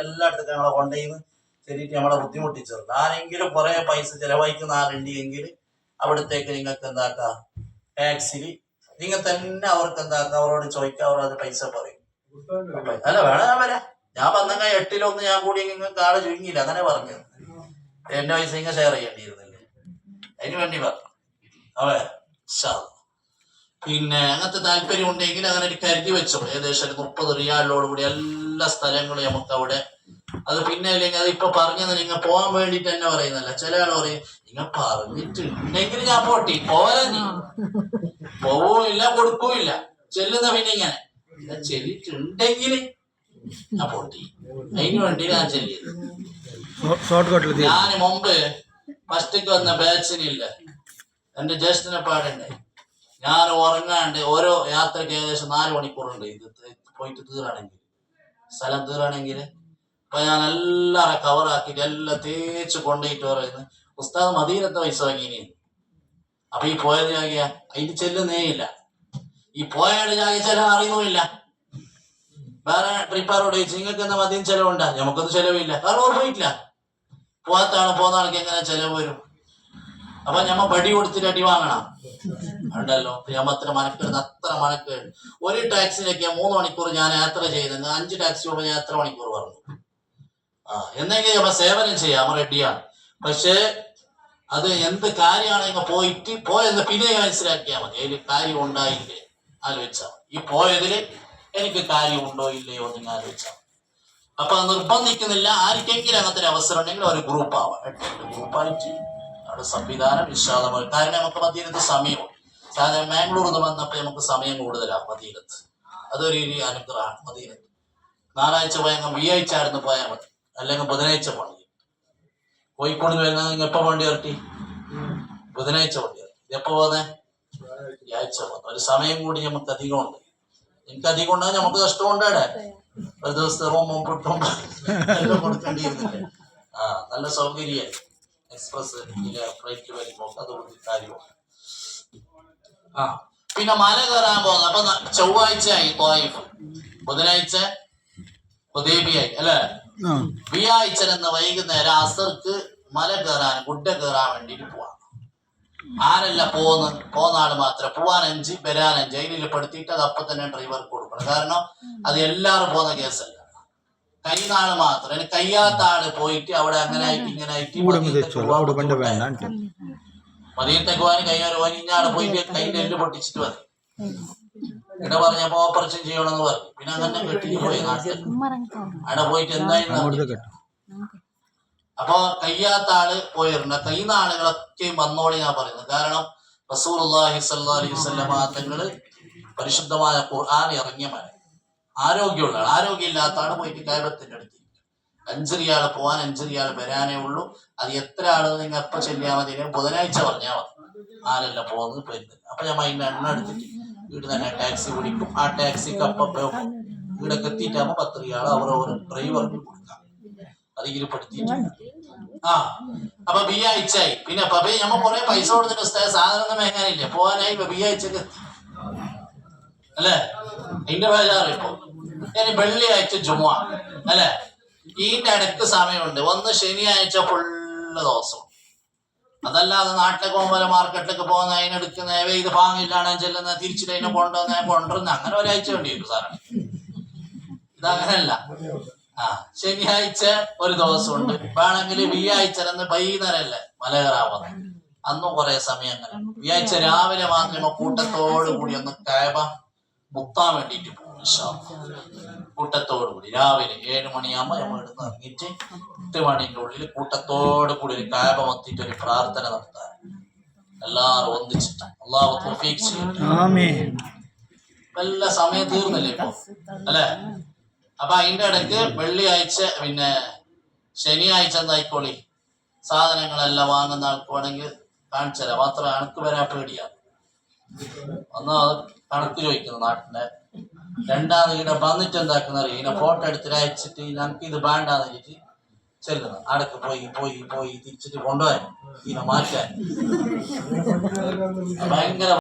എല്ലായിടത്തും നമ്മളെ കൊണ്ടുപോയിന്ന് ശരിയിട്ട് നമ്മളെ ബുദ്ധിമുട്ടിച്ചത്. ഞാനെങ്കിലും കുറെ പൈസ ചെലവഴിക്കുന്ന ആളുണ്ട് എങ്കിൽ അവിടത്തേക്ക് നിങ്ങൾക്ക് എന്താക്കാം, ടാക്സിൽ നിങ്ങൾ തന്നെ അവർക്ക് എന്താക്കാം, അവരോട് ചോദിക്കാം, അവർ അത് പൈസ പറയും. അല്ല വേണം ഞാൻ വരാം, ഞാൻ വന്നെങ്ക 8-1 ഞാൻ കൂടി നിങ്ങൾക്ക് ആള് ചുരുങ്ങിയില്ല, അങ്ങനെ പറഞ്ഞത്. എന്റെ പൈസ ഇങ്ങനെ ഷെയർ ചെയ്യേണ്ടിയിരുന്നില്ലേ, അതിന് വേണ്ടി പറഞ്ഞു. അവേ പിന്നെ അങ്ങനത്തെ താല്പര്യം ഉണ്ടെങ്കിൽ അങ്ങനെ ഒരു കരുതി വെച്ചോ. ഏകദേശം 30 റിയാലോടുകൂടി എല്ലാ സ്ഥലങ്ങളും നമുക്ക് അവിടെ. അത് പിന്നെ അല്ലെങ്കിൽ അത് ഇപ്പൊ പറഞ്ഞത് നിങ്ങൾ പോകാൻ വേണ്ടിട്ട് തന്നെ പറയുന്നല്ല. ചില ആൾ പറയും നിങ്ങൾ പറഞ്ഞിട്ടുണ്ടെങ്കിൽ ഞാൻ പോട്ടി പോരാ, നീ പോവില്ല കൊടുക്കൂല്ല ചെല്ലുന്ന പിന്നെ ഇങ്ങനെ ചെല്ലിട്ടുണ്ടെങ്കിൽ ഞാൻ പോട്ടി. അതിന് വേണ്ടി ഞാൻ ചെല്ലിയത്. ഞാൻ മുമ്പ് ഫസ്റ്റേക്ക് വന്ന ബാച്ചിനില്ല, എന്റെ ജ്യേഷ്ഠനെ പാടുണ്ടായി. ഞാൻ ഉറങ്ങാണ്ട് ഓരോ യാത്രക്ക് ഏകദേശം 4 മണിക്കൂറുണ്ട് ഇത് പോയിട്ട് തീരാണെങ്കിൽ, സ്ഥലം തീരാണെങ്കിൽ. അപ്പൊ ഞാൻ എല്ലാം കവറാക്കിയിട്ട് എല്ലാം തേച്ച് കൊണ്ടുപോയിട്ട് പറയുന്നത് ഉസ്താദ് മദീനത്തെ പൈസ വാങ്ങിനി. അപ്പൊ ഈ പോയത് ജാകിയ അതിന് ചെല്ലുന്നേ ഇല്ല, ഈ പോയാട് ജാഗി ചെലവ് അറിയുന്നുമില്ല. വേറെ ട്രിപ്പാറോട് ചോദിച്ചു നിങ്ങൾക്ക് എന്താ മദീന ചെലവുണ്ടാ, നമുക്കൊന്നും ചെലവില്ല, കാരണം ഓർ പോയിട്ടില്ല. പോകാത്താണ്, പോകുന്ന ആൾക്ക് എങ്ങനെ ചെലവ് വരും? അപ്പൊ ഞമ്മ പടി കൊടുത്തിട്ട് അടി വാങ്ങണം ഉണ്ടല്ലോ. ഞമ്മ അത്ര മനക്കേട്. ഒരു ടാക്സിയിലേക്ക് 3 മണിക്കൂർ ഞാൻ യാത്ര ചെയ്തെങ്കിൽ 5 ടാക്സി കൊണ്ട് ഞാൻ എത്ര മണിക്കൂർ പറഞ്ഞു? എന്നെങ്കിൽ ഞമ്മ സേവനം ചെയ്യാം, റെഡിയാണ്. പക്ഷേ അത് എന്ത് കാര്യമാണെങ്കിൽ പോയിട്ട് പോയെന്ന് പിന്നെ മനസ്സിലാക്കിയാൽ മതി. അതിൽ കാര്യം ഉണ്ടായില്ലേ ആലോചിച്ചാൽ ഈ പോയതില് എനിക്ക് കാര്യം ഉണ്ടോ ഇല്ലയോ എന്ന് ആലോചിച്ചാൽ. അപ്പൊ നിർബന്ധിക്കുന്നില്ല. ആർക്കെങ്കിലും അങ്ങനത്തെ ഒരു അവസരം ഉണ്ടെങ്കിൽ ഒരു ഗ്രൂപ്പാവാം, ഗ്രൂപ്പായിട്ട് അവിടെ സംവിധാനം വിശാലമായി. കാരണം നമുക്ക് മദീനത്ത് സമയമുണ്ട്. സാധാരണ മാംഗ്ലൂർ നിന്ന് വന്നപ്പോൾ നമുക്ക് സമയം കൂടുതലാണ് മദീനത്ത്. അതൊരു അനുഗ്രഹമാണ് മദീനത്ത്. ഞായറാഴ്ച പോയെങ്കിൽ വെള്ളിയാഴ്ച ആയിരുന്നു പോയാൽ മതി, അല്ലെങ്കിൽ ബുധനാഴ്ച പോകണം. കോഴിക്കോട് വരുന്നത് നിങ്ങൾ എപ്പോ വണ്ടി ഇറക്കി? ബുധനാഴ്ച വണ്ടി ഇറക്കി. എപ്പോ പോന്നെ? വ്യാഴ്ച പോകുന്നത്. ഒരു സമയം കൂടി നമുക്ക് അധികം ഉണ്ട്. എനിക്ക് അധികം ഉണ്ടാകും, നമുക്ക് കഷ്ടം ഉണ്ടാടെ. ഒരു ദിവസത്തെ റൂമും പുട്ടും എല്ലാം കൊടുക്കേണ്ടിയിരുന്നില്ലേ. നല്ല സൗകര്യമായി എക്സ്പ്രസ് ഫ്ലൈറ്റ് വരുമ്പോ അതുകൊണ്ട് കാര്യമാണ്. പിന്നെ മല കയറാൻ പോകുന്നത്. അപ്പൊ ചൊവ്വാഴ്ചയായി ത്വായിഫ്, ബുധനാഴ്ച ഹുദൈബിയായി അല്ലെ. വ്യാഴ്ച എന്ന് വൈകുന്നേരം അസർക്ക് മല കയറാൻ ഗുഡ കയറാൻ വേണ്ടിട്ട് പോവാം. ആരല്ല പോന്ന ആള് മാത്രം പോവാൻ 5 വരാൻ 5 അതിൽ പെടുത്തിയിട്ട് അത് അപ്പൊ തന്നെ ഡ്രൈവർക്ക് കൊടുക്കണം. കാരണം അത് എല്ലാവരും പോകുന്ന കേസല്ല, കൈനാള് മാത്രം. അതിന് കഴിയാത്ത ആള് പോയിട്ട് അവിടെ അങ്ങനെ ആയിട്ട് ഇങ്ങനെ ആയിട്ട് മദീനത്തേക്ക് പോകാൻ കൈകാര്യം പോകാൻ ഇന്നാള് പോയിട്ട് കൈന്റെ എല്ല് പൊട്ടിച്ചിട്ട് മതി. ഇവിടെ പറഞ്ഞപ്പോ ഓപ്പറേഷൻ ചെയ്യണമെന്ന് പറഞ്ഞു. പിന്നെ അങ്ങനെ കെട്ടിട്ട് പോയി നാട്ടിൽ. അവിടെ പോയിട്ട് എന്തായിരുന്നു. അപ്പൊ കഴിയാത്ത ആള് പോയിട്ടുണ്ട്. കഴിയുന്ന ആളുകളൊക്കെ വന്നോളി ഞാൻ പറയുന്നത്. കാരണം റസൂലുള്ളാഹി സ്വല്ലല്ലാഹു അലൈഹി വസല്ലം തങ്ങള് പരിശുദ്ധമായ ഖുർആൻ ഇറങ്ങിയ മല. ആരോഗ്യമുള്ള ആൾ, ആരോഗ്യമില്ലാത്ത ആള് പോയിട്ട് കഅബത്തിന്റെ അടുത്ത് 5 റിയാൽ പോവാൻ 5 റിയാൽ വരാനേ ഉള്ളൂ. അത് എത്ര ആള് നിങ്ങൾ എപ്പോ ചെല്ലിയാൽ മതി? ബുധനാഴ്ച പറഞ്ഞാൽ മതി. ആരല്ല പോകുന്നത് വരുന്നത്. അപ്പൊ ഞാൻ അതിന്റെ എണ്ണ എടുത്തിട്ട് വീട്ടിൽ തന്നെ ടാക്സി പിടിക്കും. ആ ടാക്സിക്ക് അപ്പം വീടൊക്കെ എത്തിയിട്ടാകുമ്പോ 10 റിയാൽ അവർ ഡ്രൈവർക്ക് കൊടുക്കാം. അതിൽ പെടുത്തിയിട്ടുണ്ട്. അപ്പൊ വ്യാഴ്ചയായി. പിന്നെ നമ്മ കുറെ പൈസ കൊടുത്തിട്ട് സാധനം മേങ്ങാനില്ലേ, പോവാനായി വ്യാഴ്ചക്ക് അല്ലെ. അതിന്റെ ബേജാറ് ഇപ്പൊ. ഇനി വെള്ളിയാഴ്ച ജുമുഅ അല്ലെ. ഇതിന്റെ ഇടയ്ക്ക് സമയമുണ്ട്. ഒന്ന് ശനിയാഴ്ച ഫുള്ള് ദിവസം. അതല്ലാതെ നാട്ടിലേക്ക് പോകുമ്പോൾ മാർക്കറ്റിലേക്ക് പോകുന്ന അതിനെടുക്കുന്ന ഇത് പാങ്ങില്ലാണ് ചെല്ലുന്ന തിരിച്ചിട്ട് അതിനെ കൊണ്ടുവരുന്ന അങ്ങനെ ഒരാഴ്ച വേണ്ടി വരും സാറാണ്. ഇതങ്ങനല്ല. ശനിയാഴ്ച ഒരു ദിവസമുണ്ട്. വേണമെങ്കിൽ വ്യാഴ്ച വൈകുന്നേരമല്ലേ മല കയറാവുന്നത്, അന്നും കുറെ സമയം അങ്ങനെ. വ്യാഴ്ച രാവിലെ മാത്രമേ കൂട്ടത്തോടു കൂടി ഒന്ന് കഅബ മുത്താൻ വേണ്ടിയിട്ട് പോകും. കൂട്ടത്തോടു കൂടി രാവിലെ 7 മണിയാകുമ്പോ നമ്മൾ ഇവിടുന്ന് ഇറങ്ങിയിട്ട് 8 മണിന്റെ ഉള്ളിൽ കൂട്ടത്തോടു കൂടി ഒരു കഅബ മൊത്തിയിട്ട് ഒരു പ്രാർത്ഥന നടത്താൻ എല്ലാവരും ഒന്നിച്ചിട്ട്. അല്ലാഹു തൗഫീഖ് ചെയ്യട്ടെ. എല്ലാ സമയം തീർന്നില്ലേ ഇപ്പൊ അല്ലെ. അപ്പൊ അതിന്റെ ഇടയ്ക്ക് വെള്ളിയാഴ്ച പിന്നെ ശനിയാഴ്ച എന്തായിക്കോളി സാധനങ്ങളെല്ലാം വാങ്ങുന്ന ആൾക്ക് വേണമെങ്കിൽ കാണിച്ചു തരാം. മാത്രമേ അണക്ക് വരാൻ പേടിയാണ്. ഒന്ന് അത് കണക്ക് ചോദിക്കുന്നു നാട്ടിന്റെ. രണ്ടാമത് ഇവിടെ വന്നിട്ട് എന്താക്കുന്ന ഇതിനെ ഫോട്ടോ എടുത്തിട്ട് അയച്ചിട്ട് ഞങ്ങൾക്ക് ഇത് വേണ്ടാന്ന് വെച്ചിട്ട് ചെല്ലുന്നു. അടക്ക് പോയി തിരിച്ചിട്ട് കൊണ്ടുപോകാൻ ഇതിനെ മാറ്റാൻ ഭയങ്കര